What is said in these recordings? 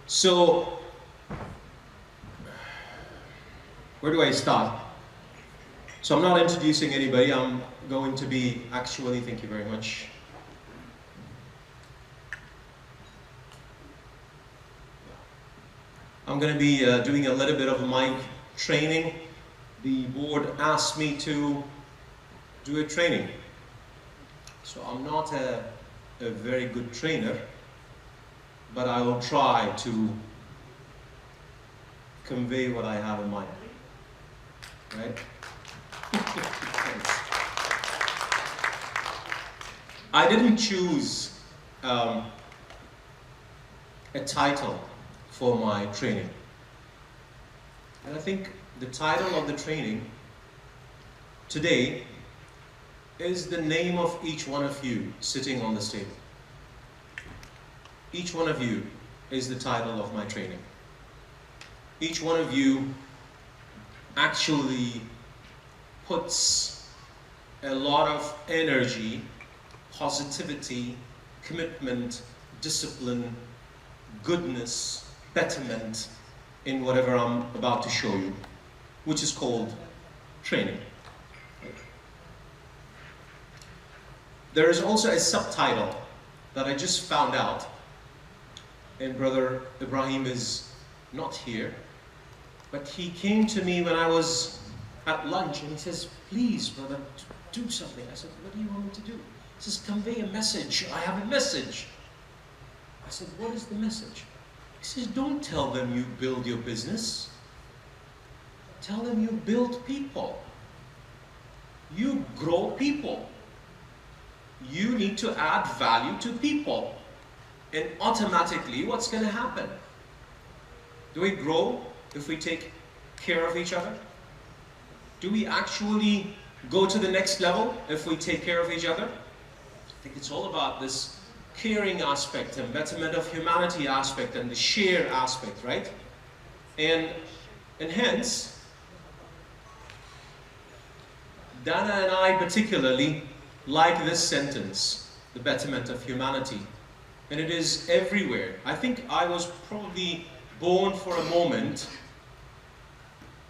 So, where do I start? So I'm not introducing anybody, I'm going to be actually, thank you very much. I'm going to be doing a little bit of mic training. The board asked me to do a training. So I'm not a very good trainer, but I will try to convey what I have in mind. Right? I didn't choose a title for my training. And I think the title of the training today is the name of each one of you sitting on this table. Each one of you is the title of my training. Each one of you actually puts a lot of energy, positivity, commitment, discipline, goodness, betterment in whatever I'm about to show you, which is called training. There is also a subtitle that I just found out, and Brother Ibrahim is not here, but he came to me when I was at lunch and he says, please brother, do something. I said, what do you want me to do? He says, convey a message. I have a message. I said, what is the message? He says, don't tell them you build your business. Tell them you build people. You grow people. You need to add value to people. And automatically, what's going to happen? Do we grow if we take care of each other? Do we actually go to the next level if we take care of each other? I think it's all about this caring aspect and betterment of humanity aspect and the share aspect, right? And hence, Dana and I particularly like this sentence, the betterment of humanity. And it is everywhere. I think I was probably born for a moment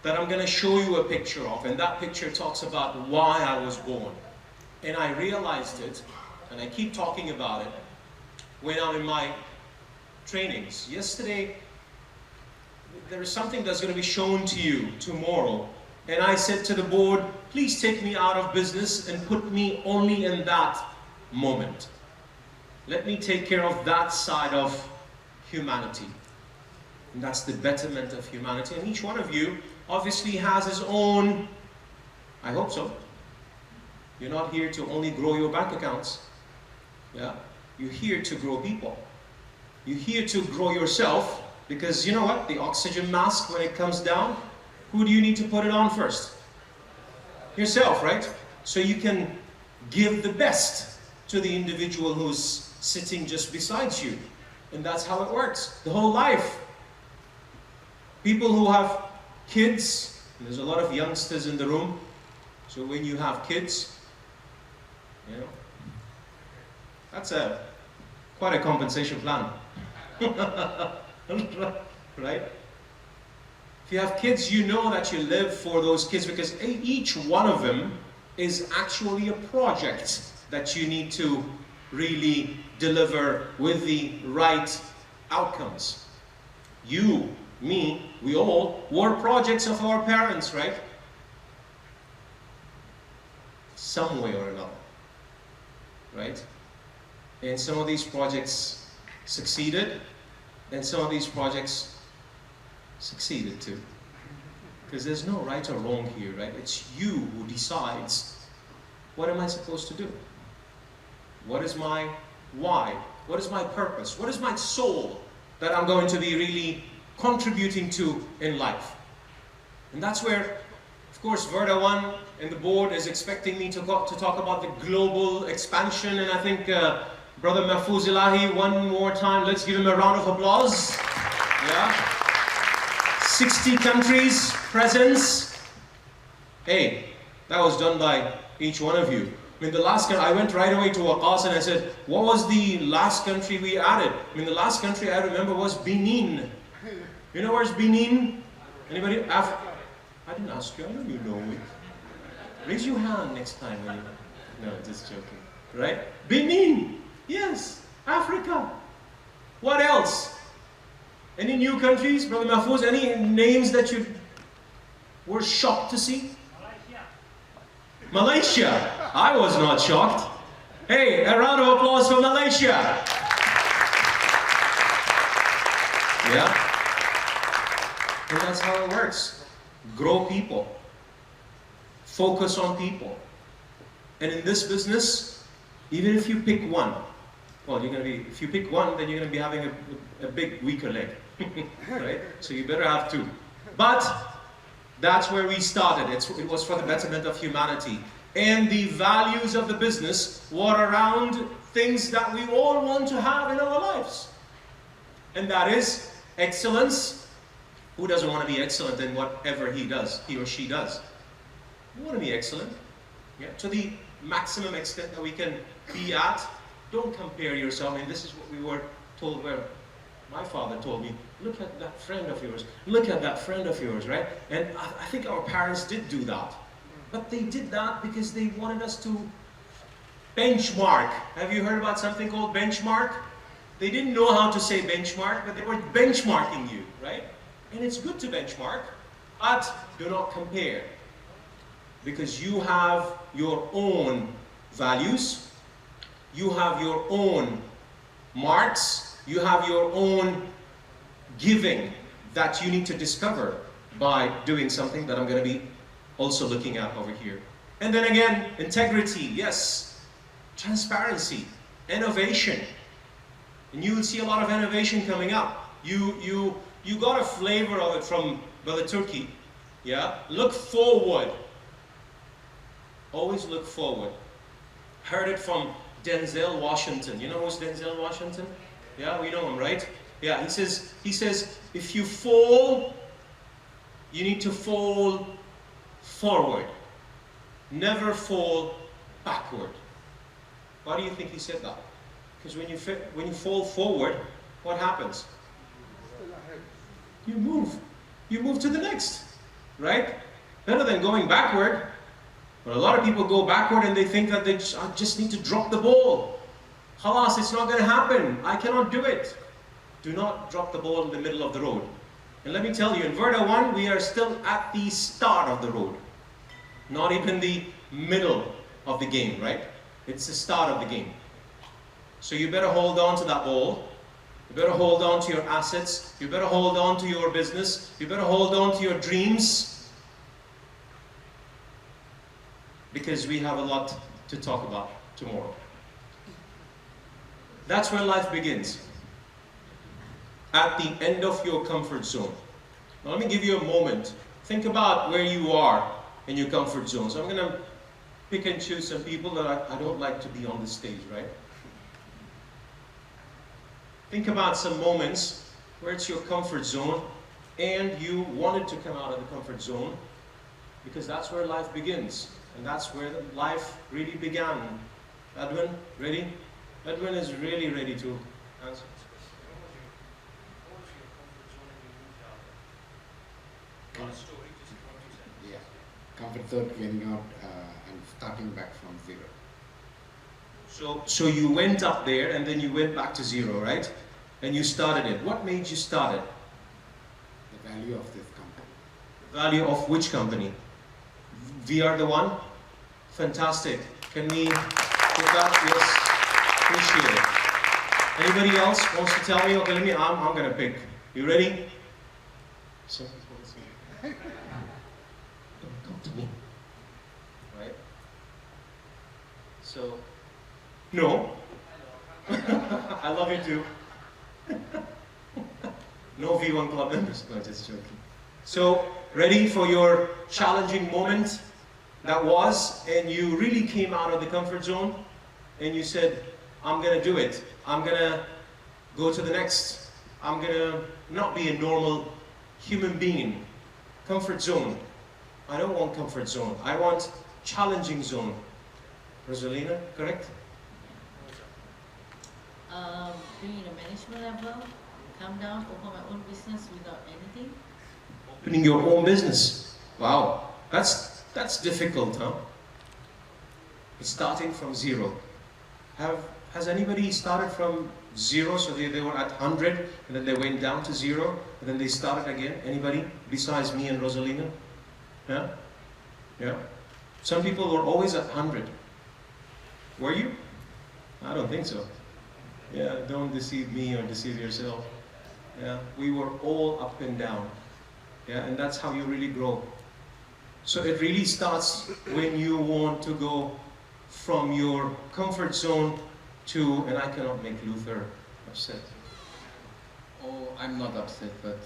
that I'm going to show you a picture of, and that picture talks about why I was born. And I realized it, and I keep talking about it, when I'm in my trainings. Yesterday, there is something that's going to be shown to you tomorrow, and I said to the board, please take me out of business and put me only in that moment. Let me take care of that side of humanity. And that's the betterment of humanity. And each one of you obviously has his own, I hope so. You're not here to only grow your bank accounts. Yeah? You're here to grow people. You're here to grow yourself, because you know what? The oxygen mask, when it comes down, who do you need to put it on first? Yourself, right? So you can give the best to the individual who's sitting just beside you. And that's how it works, the whole life. People who have kids, there's a lot of youngsters in the room, so when you have kids, you know, that's quite a compensation plan. Right? If you have kids, you know that you live for those kids, because each one of them is actually a project that you need to really deliver with the right outcomes. You, me, we all were projects of our parents, right? Some way or another, right? And some of these projects succeeded, and some of these projects succeeded too. Because there's no right or wrong here, right? It's you who decides, what am I supposed to do? What is my why? What is my purpose? What is my soul that I'm going to be really contributing to in life? And that's where, of course, Verda One and the board is expecting me to talk about the global expansion, and I think Brother Mahfouz Ilahi, one more time, let's give him a round of applause. Yeah. 60 countries, presence. Hey, that was done by each one of you. I mean, the last country, I went right away to Waqas and I said, what was the last country we added? I mean, the last country I remember was Benin. You know where's Benin? Anybody? I didn't ask you, I know you know it. Raise your hand next time when you... No, just joking. Right? Benin! Yes! Africa! What else? Any new countries, Brother Mahfouz? Any names that you were shocked to see? Malaysia! I was not shocked. Hey, a round of applause for Malaysia! Yeah? And that's how it works. Grow people. Focus on people. And in this business, even if you pick one, well, you're going to be, if you pick one, then you're going to be having a big, weaker leg. Right? So you better have two. But that's where we started. It was for the betterment of humanity. And the values of the business were around things that we all want to have in our lives. And that is excellence. Who doesn't want to be excellent in whatever he or she does? You want to be excellent. Yeah? To the maximum extent that we can be at. Don't compare yourself. I mean, this is what we were told, where my father told me, look at that friend of yours, look at that friend of yours, right? And I think our parents did do that. But they did that because they wanted us to benchmark. Have you heard about something called benchmark? They didn't know how to say benchmark, but they were benchmarking you, right? And it's good to benchmark, but do not compare. Because you have your own values, you have your own marks, you have your own giving that you need to discover by doing something that I'm going to be also looking at over here. And then again, integrity, yes, transparency, innovation. And you will see a lot of innovation coming up. You got a flavor of it from Brother Turkey. Yeah? Look forward. Always look forward. Heard it from Denzel Washington. You know who's Denzel Washington? Yeah, we know him, right? Yeah, he says, if you fall, you need to fall forward. Never fall backward. Why do you think he said that? Because when you fall forward, what happens? You move. You move to the next, right? Better than going backward. But a lot of people go backward and they think that they just need to drop the ball. Khalas, it's not going to happen. I cannot do it. Do not drop the ball in the middle of the road. And let me tell you, in Verda 1, we are still at the start of the road. Not even the middle of the game, right? It's the start of the game. So you better hold on to that ball. You better hold on to your assets. You better hold on to your business. You better hold on to your dreams. Because we have a lot to talk about tomorrow. That's where life begins. At the end of your comfort zone. Now let me give you a moment. Think about where you are in your comfort zone. So I'm going to pick and choose some people that I don't like to be on the stage, right? Think about some moments where it's your comfort zone and you wanted to come out of the comfort zone, because that's where life begins. And that's where life really began. Edwin, ready? Edwin is really ready to answer. Yeah, comfort zone, getting out and starting back from zero. So you went up there and then you went back to zero, right? And you started it. What made you start it? The value of this company. The value of which company? We are the one? Fantastic. Can we get that? Yes. Appreciate it. Anybody else wants to tell me? Okay, I'm going to pick. You ready? Some people say, don't come to me. Right? So, no. I love you too. No V1 Club members. No, just joking. So, ready for your challenging moment that was, and you really came out of the comfort zone, and you said, I'm going to do it. I'm going to go to the next. I'm going to not be a normal human being. Comfort zone. I don't want comfort zone. I want challenging zone. Rosalina, correct? Being in a management level, come down, open my own business without anything. Opening your own business. Wow, that's difficult, huh? It's starting from zero. Has anybody started from zero, so they were at 100 and then they went down to zero and then they started again? Anybody besides me and Rosalina? Yeah? Yeah? Some people were always at 100. Were you? I don't think so. Yeah, don't deceive me or deceive yourself. Yeah, we were all up and down. Yeah, and that's how you really grow. So it really starts when you want to go from your comfort zone to, and I cannot make Luther upset. Oh, I'm not upset, but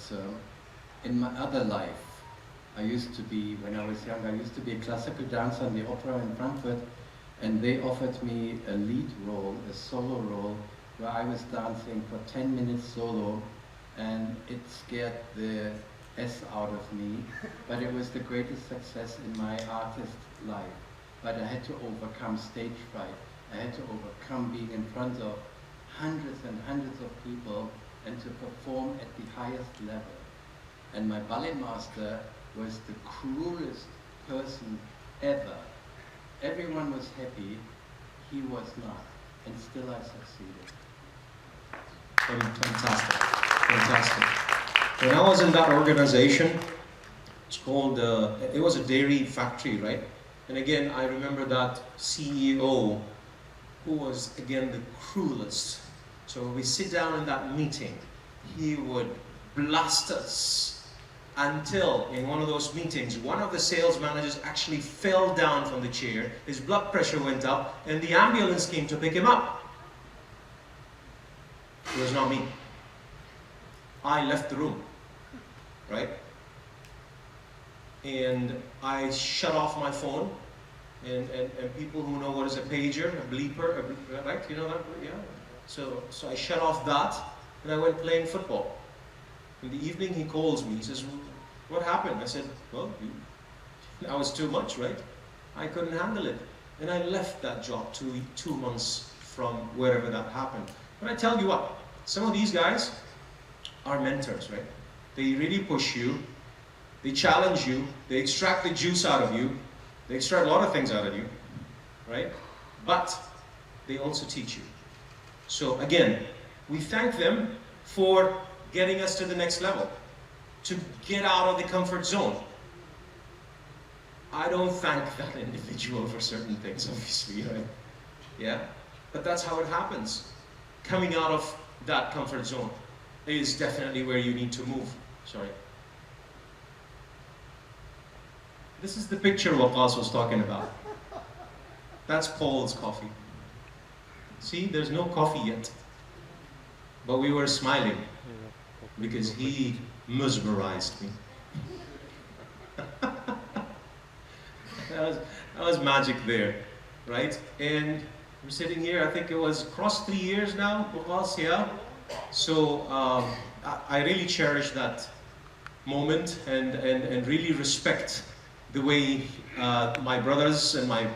in my other life, I used to be, when I was young, I used to be a classical dancer in the opera in Frankfurt, and they offered me a lead role, a solo role, where I was dancing for 10 minutes solo, and it scared the S out of me, but it was the greatest success in my artist life. But I had to overcome stage fright. I had to overcome being in front of hundreds and hundreds of people and to perform at the highest level. And my ballet master was the cruelest person ever. Everyone was happy, he was not, and still I succeeded. Fantastic, fantastic. When I was in that organization, it's called, it was a dairy factory, right? And again, I remember that CEO who was, again, the cruelest. So when we sit down in that meeting, he would blast us until, in one of those meetings, one of the sales managers actually fell down from the chair, his blood pressure went up, and the ambulance came to pick him up. It was not me. I left the room, right? And I shut off my phone, and people who know what is a pager, a bleeper, right? You know that? Yeah. So I shut off that, and I went playing football. In the evening, he calls me. He says, "What happened?" I said, "Well, that was too much, right? I couldn't handle it." And I left that job 2 months from wherever that happened. But I tell you what, some of these guys are mentors, right? They really push you, they challenge you, they extract the juice out of you, they extract a lot of things out of you, right? But they also teach you. So again, we thank them for getting us to the next level, to get out of the comfort zone. I don't thank that individual for certain things, obviously, right? Yeah? But that's how it happens. Coming out of that comfort zone is definitely where you need to move. Sorry. This is the picture Waqas was talking about. That's Paul's coffee. See, there's no coffee yet. But we were smiling because he mesmerized me. that was magic there, right? And we're sitting here, I think it was across 3 years now, Waqas, yeah? So I really cherish that moment and really respect the way my brothers and my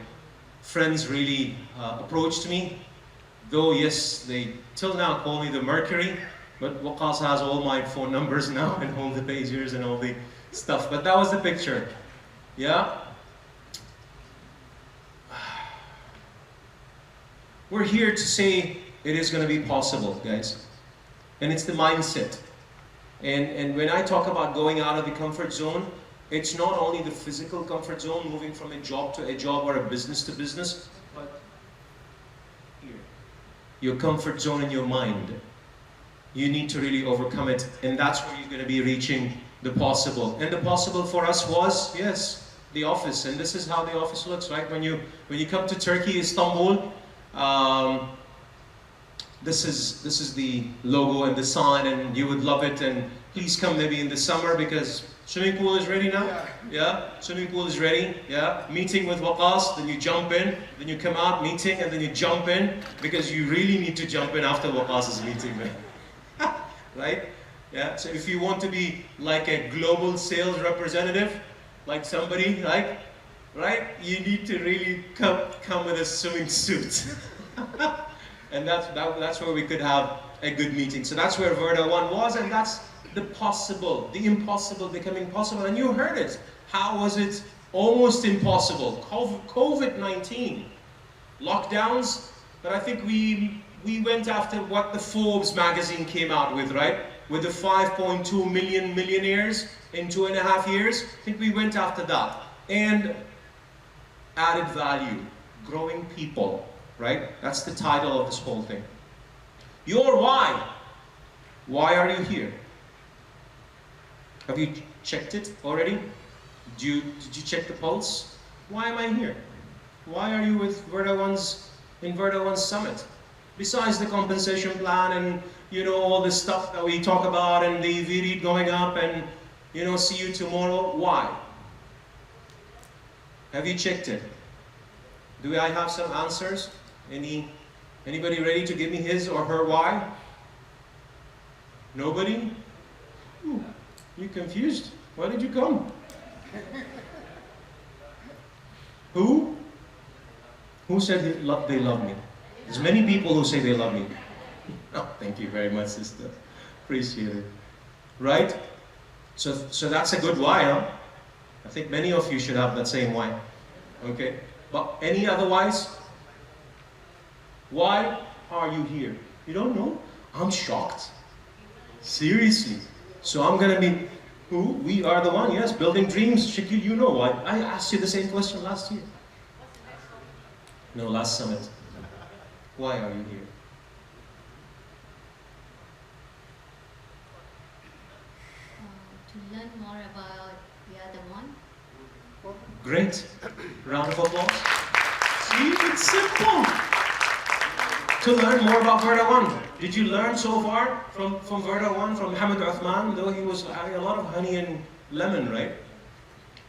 friends really approached me. Though, yes, they till now call me the Mercury, but Waqas has all my phone numbers now and all the pagers and all the stuff. But that was the picture. Yeah? We're here to say it is going to be possible, guys. And it's the mindset. And when I talk about going out of the comfort zone, it's not only the physical comfort zone, moving from a job to a job or a business to business, but here, your comfort zone in your mind. You need to really overcome it, and that's where you're going to be reaching the possible. And the possible for us was, yes, the office. And this is how the office looks, right? When you come to Turkey, Istanbul, this is the logo and the sign, and you would love it. And please come maybe in the summer because swimming pool is ready now. Yeah, swimming pool is ready. Yeah, meeting with Waqas, then you jump in, then you come out, meeting, and then you jump in because you really need to jump in after Waqas's meeting, man. Right? Yeah. So if you want to be like a global sales representative, like somebody like right? You need to really come with a swimming suit. And that's where we could have a good meeting. So that's where Verda 1 was, and that's the possible, the impossible becoming possible. And you heard it. How was it almost impossible? COVID-19, lockdowns, but I think we went after what the Forbes magazine came out with, right? With the 5.2 million millionaires in 2.5 years. I think we went after that. And added value, growing people, right? That's the title of this whole thing. Your why. Why are you here? Have you checked it already? Did you check the pulse? Why am I here? Why are you with Verda 1's summit? Besides the compensation plan and all the stuff that we talk about and the VD going up and see you tomorrow. Why? Have you checked it? Do I have some answers? Anybody ready to give me his or her why? Nobody? Ooh, you confused? Why did you come? Who? Who said they love me? There's many people who say they love me. Oh, thank you very much, sister. Appreciate it. Right? So that's a good why, huh? I think many of you should have that same why. Okay? But any otherwise? Why are you here? You don't know? I'm shocked. Seriously. So I'm gonna be who? We are the one, yes, building dreams. Shakil, you know why? I asked you the same question last year. No, last summit. Why are you here? To learn more about the other one. Great. Round of applause. See, it's simple. To learn more about Verda 1. Did you learn so far from Verda 1, from Hamid Uthman, though he was having a lot of honey and lemon, right?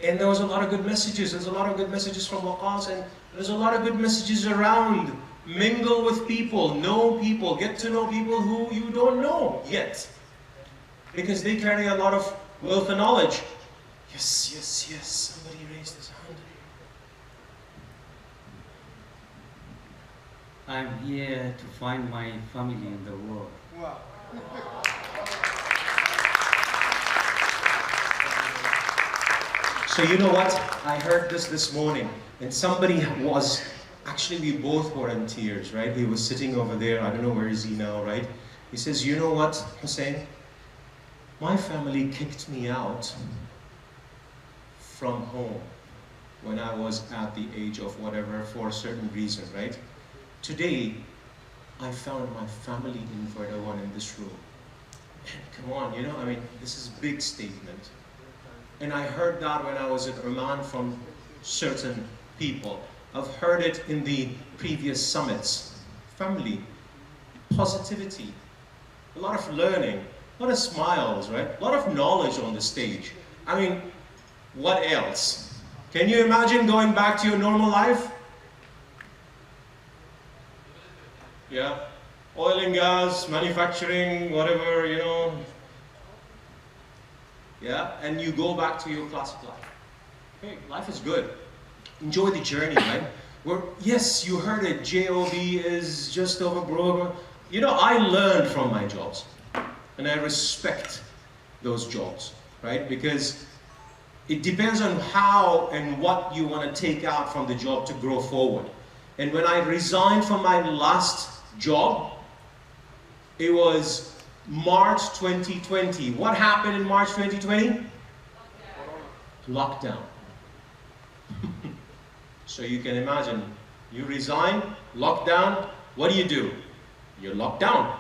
And there was a lot of good messages. There's a lot of good messages from Waqas, and there's a lot of good messages around. Mingle with people, know people, get to know people who you don't know yet. Because they carry a lot of wealth and knowledge. Yes, yes, yes, somebody raised his hand. I'm here to find my family in the world. Wow. So you know what? I heard this morning, and somebody was, actually we both were in tears, right? He was sitting over there, I don't know where is he now, right? He says, you know what, Hussain? My family kicked me out from home when I was at the age of whatever, for a certain reason, right? Today, I found my family in Verda 1 in this room. And come on, I mean, this is a big statement. And I heard that when I was in Oman from certain people. I've heard it in the previous summits. Family, positivity, a lot of learning, a lot of smiles, right? A lot of knowledge on the stage. I mean, what else? Can you imagine going back to your normal life? Yeah, oil and gas, manufacturing, whatever, Yeah, and you go back to your classic life. Hey, life is good. Enjoy the journey, right? Yes, you heard it, JOB is just over broke. I learned from my jobs. And I respect those jobs, right? Because it depends on how and what you want to take out from the job to grow forward. And when I resigned from my last job, it was March 2020. What happened in March 2020? Lockdown. So you can imagine, you resign, lockdown, what do? You're locked down,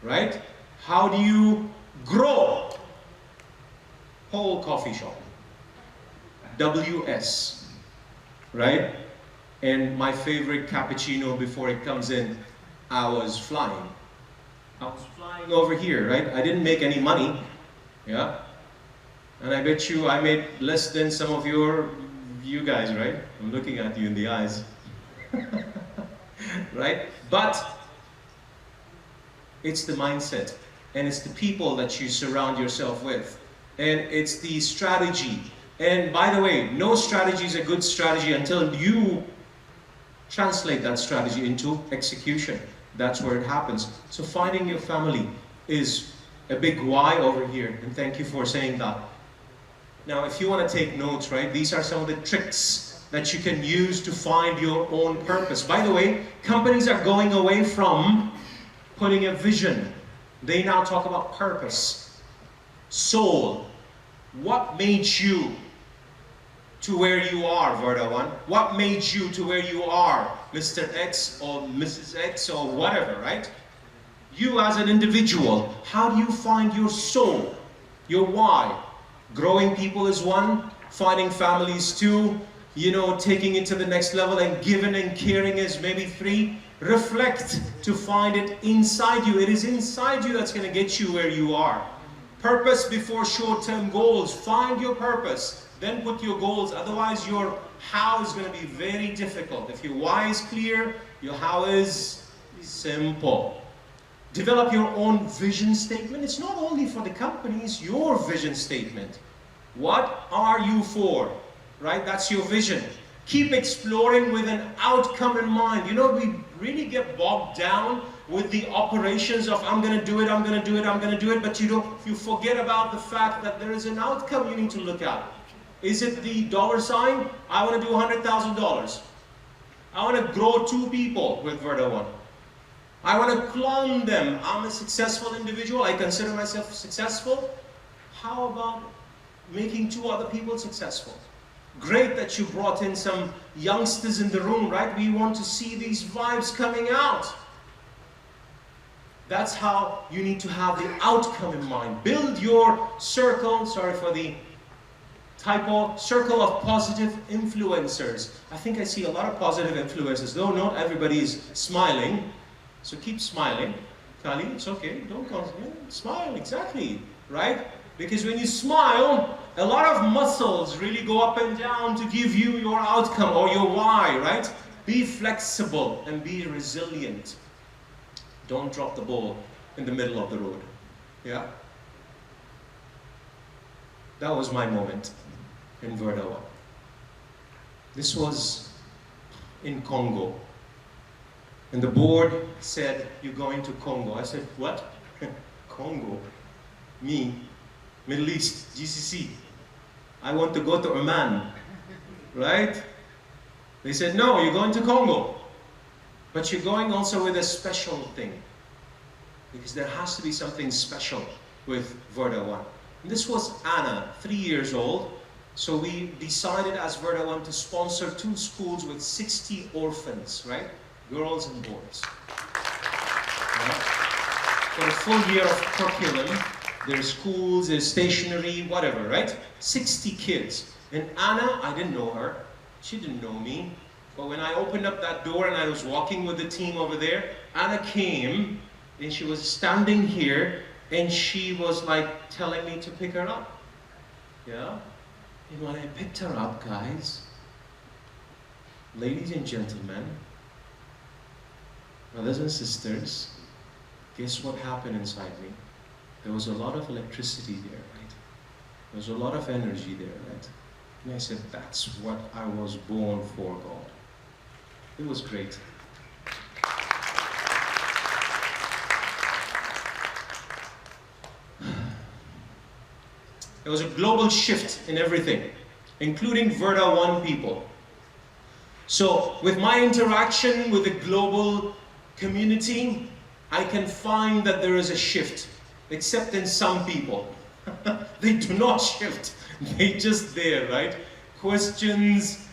right? How do you grow? Whole coffee shop, WS, right? And my favorite cappuccino before it comes in, I was flying. I was flying over here, right? I didn't make any money, yeah? And I bet you I made less than some of you guys, right? I'm looking at you in the eyes, right? But it's the mindset, and it's the people that you surround yourself with, and it's the strategy, And by the way, no strategy is a good strategy until you translate that strategy into execution. That's where it happens. So finding your family is a big why over here, and thank you for saying that. Now, if you want to take notes, right, these are some of the tricks that you can use to find your own purpose. By the way, companies are going away from putting a vision. They now talk about purpose. Soul. What made you to where you are, Verdawan? What made you to where you are, Mr. X or Mrs. X or whatever, right? You as an individual, how do you find your soul, your why? Growing people is one, finding families two, taking it to the next level, and giving and caring is maybe three. Reflect to find it inside you. It is inside you that's going to get you where you are. Purpose before short-term goals. Find your purpose, then put your goals. Otherwise, your how is going to be very difficult. If your why is clear, your how is simple. Develop your own vision statement. It's not only for the company, it's your vision statement. What are you for? Right? That's your vision. Keep exploring with an outcome in mind. We really get bogged down with the operations of I'm going to do it, I'm going to do it, I'm going to do it, but you forget about the fact that there is an outcome you need to look at. Is it the dollar sign? I want to do $100,000. I want to grow 2 people with Verdawan. I want to clone them. I'm a successful individual. I consider myself successful. How about making 2 other people successful? Great that you brought in some youngsters in the room, right? We want to see these vibes coming out. That's how you need to have the outcome in mind. Build your circle, sorry for the typo, circle of positive influencers. I think I see a lot of positive influencers, though not everybody is smiling. So keep smiling. Kali, it's okay, don't smile, exactly, right? Because when you smile, a lot of muscles really go up and down to give you your outcome or your why, right? Be flexible and be resilient. Don't drop the ball in the middle of the road. Yeah? That was my moment in Verdawan. This was in Congo. And the board said, you're going to Congo. I said, what? Congo? Me? Middle East, GCC. I want to go to Oman. Right? They said, no, you're going to Congo. But you're going also with a special thing. Because there has to be something special with Verdawan. And this was Anna, 3 years old. So we decided as Verdawan to sponsor 2 schools with 60 orphans, right? Girls and boys. Right? For a full year of curriculum, there's schools, there's stationery, whatever, right? 60 kids. And Anna, I didn't know her. She didn't know me. But when I opened up that door and I was walking with the team over there, Anna came and she was standing here and she was like telling me to pick her up. Yeah? And when I picked her up, guys, ladies and gentlemen, brothers and sisters, guess what happened inside me? There was a lot of electricity there, right? There was a lot of energy there, right? And I said, that's what I was born for, God. It was great. There was a global shift in everything, including Verdawan people. So with my interaction with the global community, I can find that there is a shift, except in some people. They do not shift. They just there, right? Questions,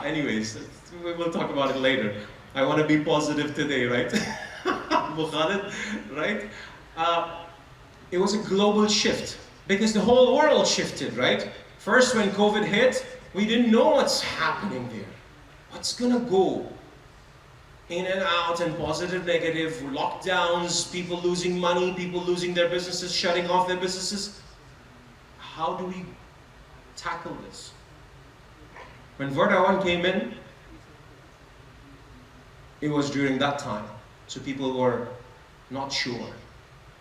anyways, we'll talk about it later. I want to be positive today, right? Right? It was a global shift because the whole world shifted, right? First, when COVID hit, we didn't know what's happening there. What's gonna go in and out and positive, negative, lockdowns, people losing money, people losing their businesses, shutting off their businesses. How do we tackle this? When Verdawan came in, it was during that time. So people were not sure,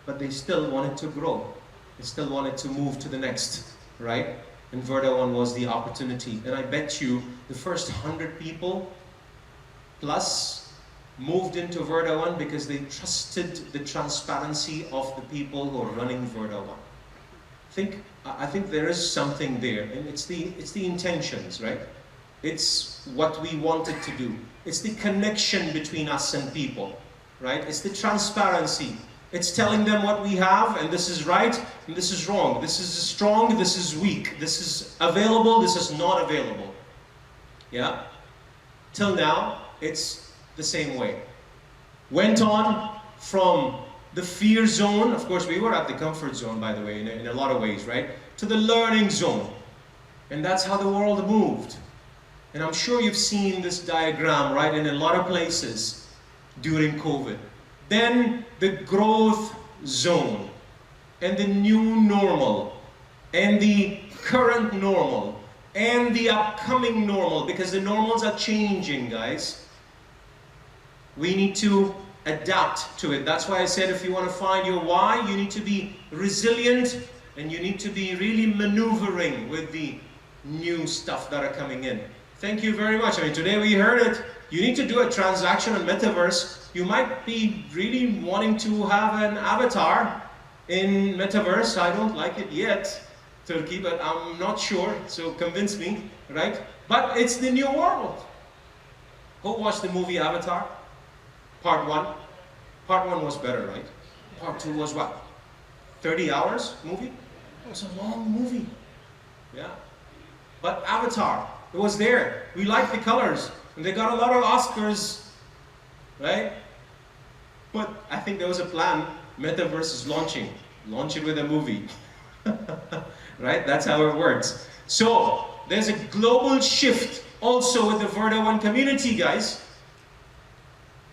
but they still wanted to grow. They still wanted to move to the next right? And Verdawan was the opportunity. And I bet you the first 100 people plus moved into Verdawan because they trusted the transparency of the people who are running Verdawan. I think there is something there, and it's the intentions, right? It's what we wanted to do. It's the connection between us and people, right? It's the transparency. It's telling them what we have, and this is right, and this is wrong. This is strong, this is weak. This is available, this is not available. Yeah? Till now, it's the same way. Went on from the fear zone, of course we were at the comfort zone, by the way, in a lot of ways, right? To the learning zone. And that's how the world moved. And I'm sure you've seen this diagram, right, in a lot of places during COVID. Then the growth zone, and the new normal, and the current normal, and the upcoming normal, because the normals are changing, guys. We need to adapt to it. That's why I said if you want to find your why, you need to be resilient, and you need to be really maneuvering with the new stuff that are coming in. Thank you very much. I mean, today we heard it. You need to do a transaction on Metaverse. You might be really wanting to have an avatar in Metaverse. I don't like it yet, Turkey, but I'm not sure, so convince me, right? But it's the new world. Who watched the movie Avatar? Part 1? Part 1 was better, right? Part 2 was what? 30 hours movie? It was a long movie. Yeah. But Avatar, it was there. We liked the colors. And they got a lot of Oscars, right? But I think there was a plan. Metaverse is launching. Launch it with a movie. Right? That's how it works. So, there's a global shift also with the Verdawan community, guys.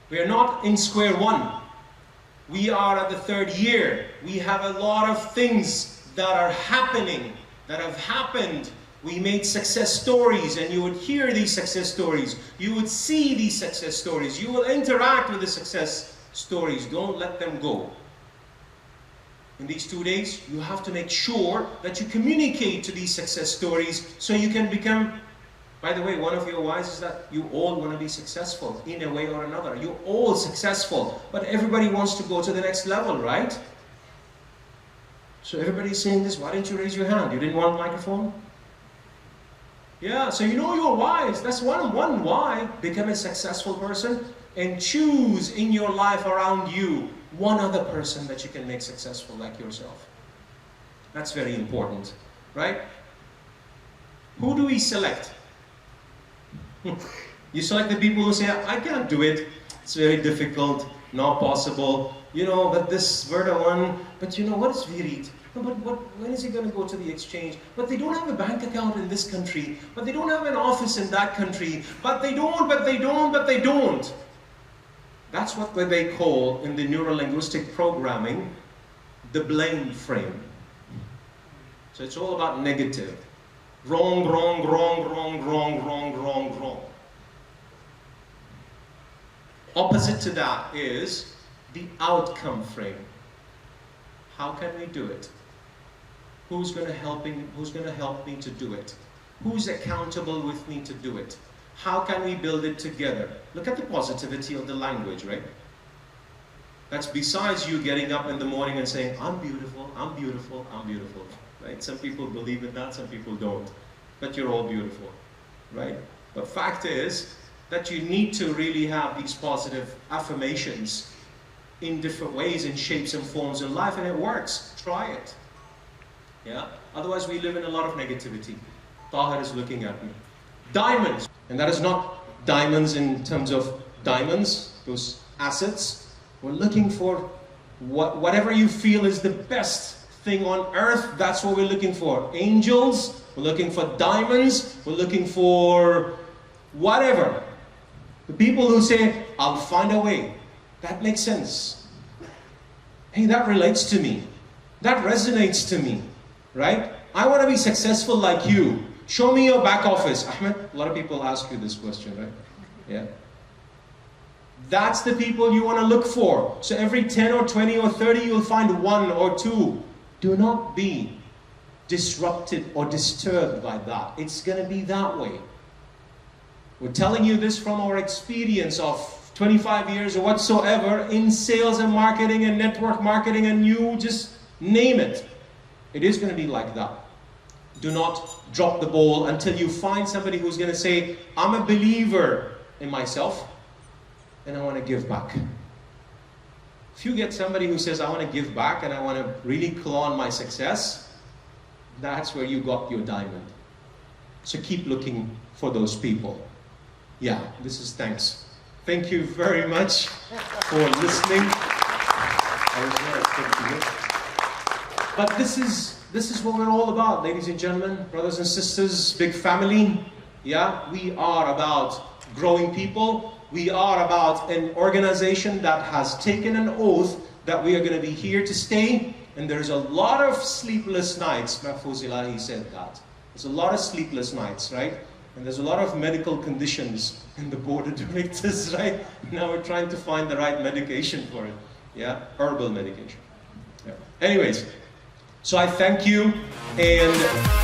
We are not in square one. We are at the 3rd year. We have a lot of things that are happening, that have happened. We made success stories, and you would hear these success stories. You would see these success stories. You will interact with the success stories. Don't let them go. In these 2 days, you have to make sure that you communicate to these success stories so you can become, by the way, one of your whys is that you all want to be successful in a way or another. You're all successful, but everybody wants to go to the next level, right? So everybody's saying this, why didn't you raise your hand? You didn't want a microphone? Yeah, so you know your whys. That's one why. Become a successful person and choose in your life around you one other person that you can make successful like yourself. That's very important, right? Who do we select? You select the people who say, I can't do it. It's very difficult, not possible. You know, but this Verdawan, but you know, what is Virit? But when is he going to go to the exchange? But they don't have a bank account in this country. But they don't have an office in that country. But they don't. That's what they call in the neuro-linguistic programming the blame frame. So it's all about negative. Wrong, wrong, wrong, wrong, wrong, wrong, wrong, wrong. Opposite to that is the outcome frame. How can we do it? Who's going to help me to do it? Who's accountable with me to do it? How can we build it together? Look at the positivity of the language, right? That's besides you getting up in the morning and saying, I'm beautiful, I'm beautiful, I'm beautiful. Right? Some people believe in that, some people don't. But you're all beautiful, right? But fact is that you need to really have these positive affirmations in different ways, in shapes and forms in life, and it works. Try it. Yeah? Otherwise we live in a lot of negativity. Tahir is looking at me. Diamonds. And that is not diamonds in terms of diamonds, those assets. We're looking for whatever you feel is the best thing on earth. That's what we're looking for. Angels. We're looking for diamonds. We're looking for whatever. The people who say, I'll find a way. That makes sense. Hey, that relates to me. That resonates to me. Right? I want to be successful like you. Show me your back office. Ahmed, a lot of people ask you this question, right? Yeah. That's the people you want to look for. So every 10 or 20 or 30, you'll find 1 or 2. Do not be disrupted or disturbed by that. It's going to be that way. We're telling you this from our experience of 25 years or whatsoever in sales and marketing and network marketing, and you just name it. It is going to be like that. Do not drop the ball until you find somebody who's going to say, I'm a believer in myself and I want to give back. If you get somebody who says, I want to give back and I want to really claw on my success, that's where you got your diamond. So keep looking for those people. Yeah, this is thanks. Thank you very much for listening. I was there, thank you. But this is what we're all about, ladies and gentlemen, brothers and sisters, big family. Yeah, we are about growing people. We are about an organization that has taken an oath that we are going to be here to stay. And there's a lot of sleepless nights. Mahfouz Ilahi said that. There's a lot of sleepless nights, right? And there's a lot of medical conditions in the board of directors, right? Now we're trying to find the right medication for it. Yeah, herbal medication. Yeah. Anyways, so I thank you, and